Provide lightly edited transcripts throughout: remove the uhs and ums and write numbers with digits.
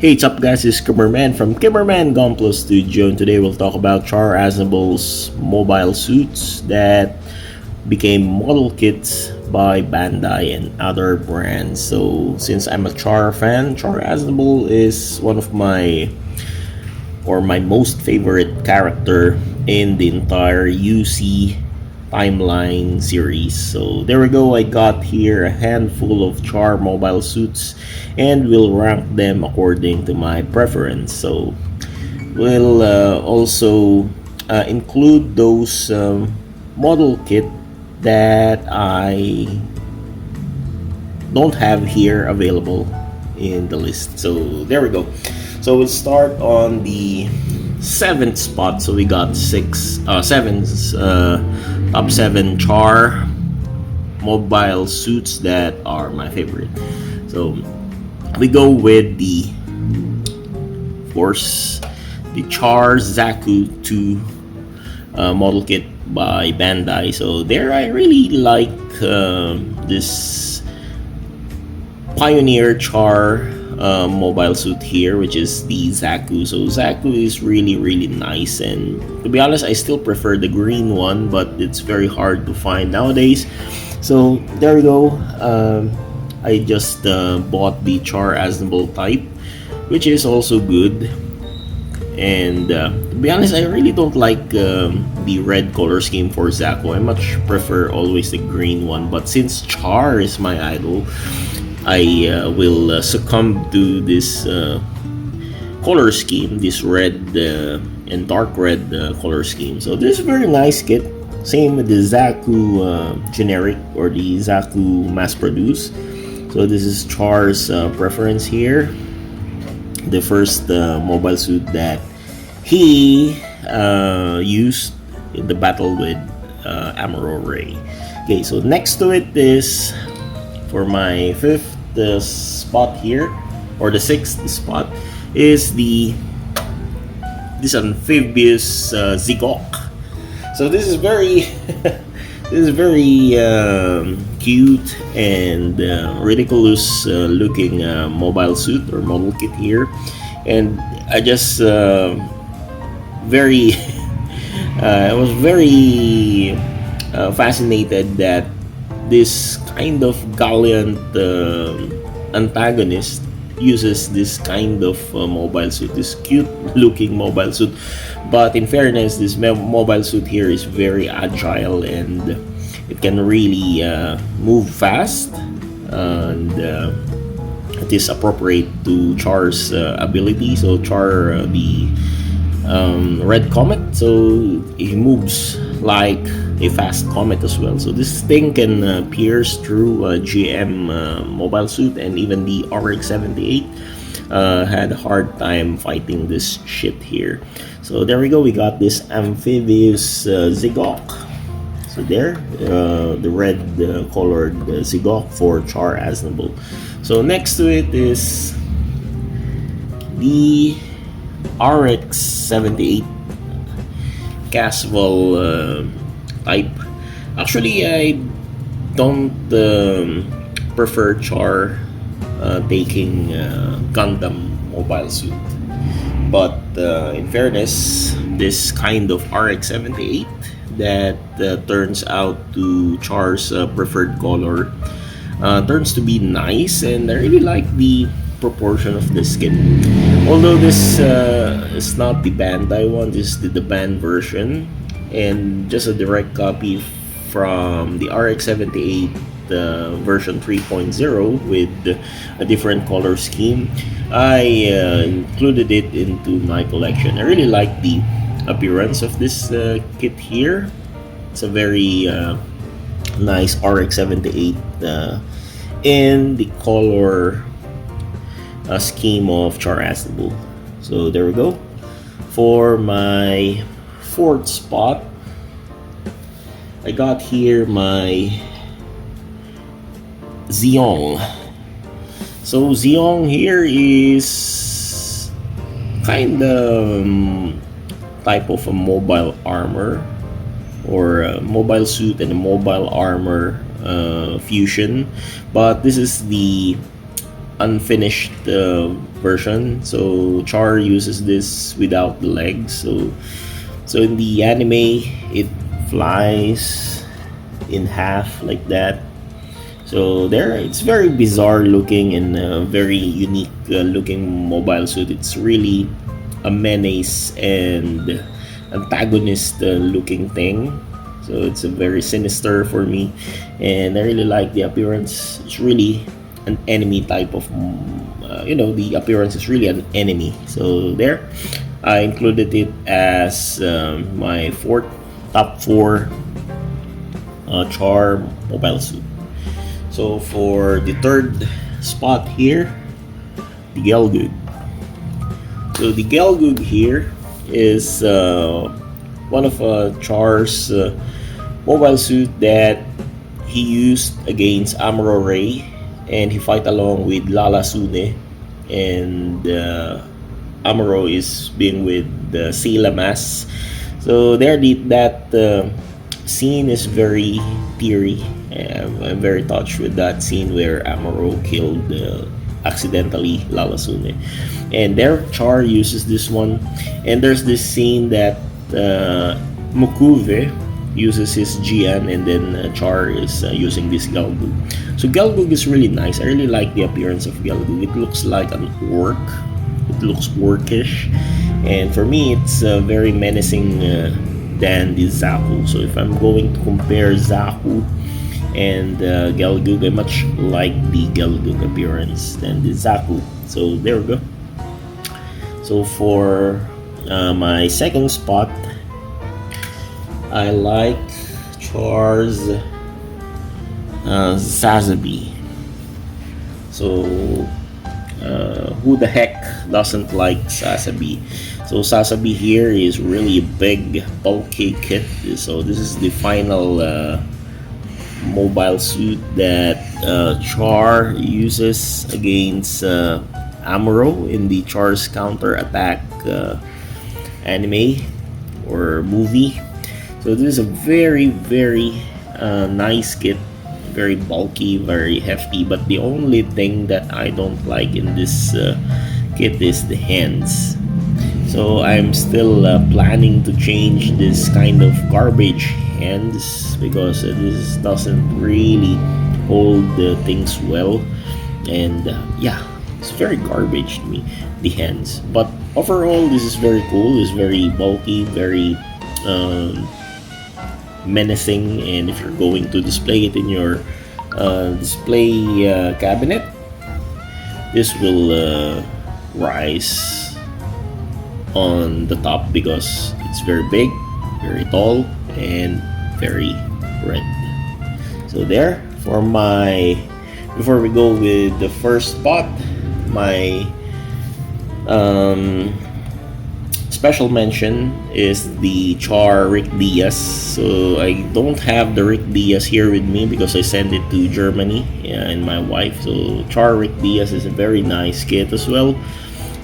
Hey, what's up guys, it's Kimmerman from Kimmerman Gunpla Studio, and today we'll talk about CHAR AZNABLE's mobile suits that became model kits by Bandai and other brands. So since I'm a CHAR fan, CHAR AZNABLE is one of my most favorite character in the entire UC timeline series. So there we go, I got here a handful of CHAR mobile suits and we'll rank them according to my preference. So we'll also include those model kit that I don't have here available in the list. So there we go. So we'll start on the 7th spot. So we got top 7 CHAR mobile suits that are my favorite. So we go with of course, the CHAR Zaku II model kit by Bandai. So there I really like this Pioneer CHAR mobile suit here, which is the Zaku. So Zaku is really nice, and to be honest, I still prefer the green one, but it's very hard to find nowadays. So there we go. I just bought the CHAR AZNABLE type, which is also good. And to be honest, I really don't like the red color scheme for Zaku. I much prefer always the green one, but since CHAR is my idol, I will succumb to this color scheme, this red and dark red color scheme. So this is a very nice kit. Same with the Zaku generic or the Zaku mass produced. So this is CHAR's preference here. The first mobile suit that he used in the battle with Immoral Ray. Okay, so next to it is, for my 5th spot here, or the 6th spot, is this amphibious Zeong. So this is very cute and ridiculous looking mobile suit or model kit here, and I just I was very fascinated that this kind of gallant antagonist uses this kind of mobile suit, this cute looking mobile suit. But in fairness, this mobile suit here is very agile and it can really move fast, and it is appropriate to CHAR's ability. So CHAR, the red comet, so it moves like a fast comet as well. So this thing can pierce through a GM mobile suit, and even the RX-78 had a hard time fighting this shit here. So there we go, we got this amphibious Zeong. So there, the red colored Zeong for CHAR AZNABLE. So next to it is the RX-78 casual type. Actually, I don't prefer CHAR taking Gundam mobile suit, but in fairness, this kind of RX-78 that turns out to CHAR's preferred color turns to be nice, and I really like the proportion of the skin. Although this is not the Bandai one, this is the band version, and just a direct copy from the RX-78 version 3.0 with a different color scheme. I included it into my collection. I really like the appearance of this kit here. It's a very nice RX-78 in the color scheme of CHAR AZNABLE. So there we go. For my 4th spot, I got here my Zeong. So Zeong here is kind of type of a mobile armor, or a mobile suit and a mobile armor fusion, but this is the unfinished version. So Char uses this without the legs. So in the anime, it flies in half like that. So there, it's very bizarre looking and very unique looking mobile suit. It's really a menace and antagonist looking thing. So it's a very sinister for me, and I really like the appearance. It's really an enemy type of, the appearance is really an enemy. So there, I included it as my top four Char mobile suit. So for the third spot here, the Gelgoog. So the Gelgoog here is one of Char's mobile suit that he used against Amuro Ray, and he fight along with Lala Sune, and Amuro is being with Sela Mas. So there, that scene is very teary. I'm very touched with that scene where Amuro killed accidentally Lala Sune, and there Char uses this one. And there's this scene that Mukuve uses his Gian, and then Char is using this Gelgoog. So Gelgoog is really nice. I really like the appearance of Gelgoog. It looks like an orc. It looks orcish, and for me, it's very menacing than the Zaku. So if I'm going to compare Zaku and Gelgoog, I much like the Gelgoog appearance than the Zaku. So there we go. So for my second spot, I like Char's Sazabi. So who the heck doesn't like Sazabi? So Sazabi here is really a big, bulky kit. So this is the final mobile suit that Char uses against Amuro in the Char's counter attack anime or movie. So this is a very, very nice kit, very bulky, very hefty. But the only thing that I don't like in this kit is the hands. So I'm still planning to change this kind of garbage hands, because this doesn't really hold things well, and yeah, it's very garbage to me, the hands. But overall, this is very cool. It's very bulky, very menacing, and if you're going to display it in your display cabinet, this will rise on the top because it's very big, very tall, and very red. So there, for my, before we go with the first spot, my special mention is the Char Rick Diaz. So I don't have the Rick Diaz here with me because I sent it to Germany and my wife. So Char Rick Diaz is a very nice kit as well,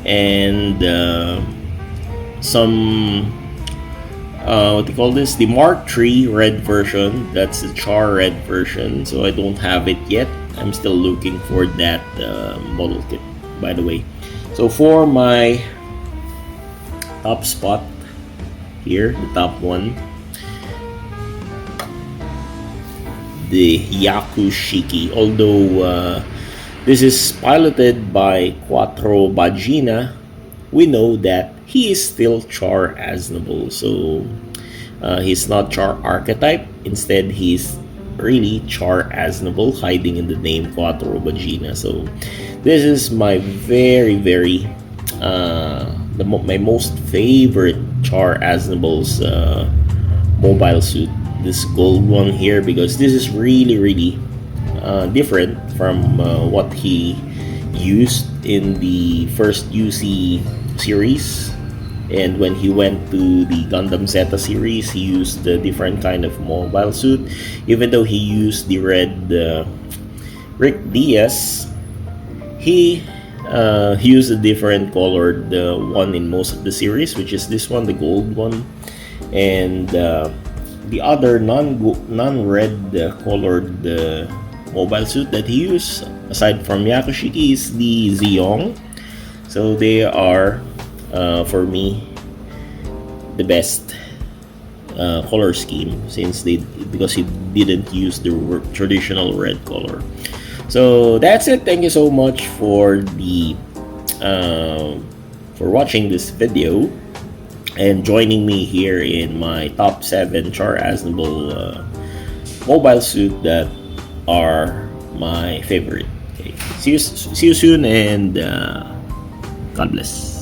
and some what do you call this? The Mark III red version. That's the Char red version. So I don't have it yet. I'm still looking for that model kit, by the way. So for my top spot here, the top one, the Hyaku Shiki. Although this is piloted by Quattro Bagina, we know that he is still Char Aznable. So he's not Char archetype. Instead, he's really Char Aznable, hiding in the name Quattro Bagina. So this is my very, very my most favorite Char Aznable's mobile suit. This gold one here, because this is really, really different from what he used in the first UC series. And when he went to the Gundam Zeta series, he used a different kind of mobile suit. Even though he used the red Rick Diaz, he used a different colored one in most of the series, which is this one, the gold one. And the other non-red colored mobile suit that he used aside from Hyaku Shiki is the Zeong. So they are, for me, the best color scheme since they because he didn't use the traditional red color. So that's it. Thank you so much for the for watching this video and joining me here in my top 7 CHAR Aznable mobile suit that are my favorite. Okay. See you soon, and God bless.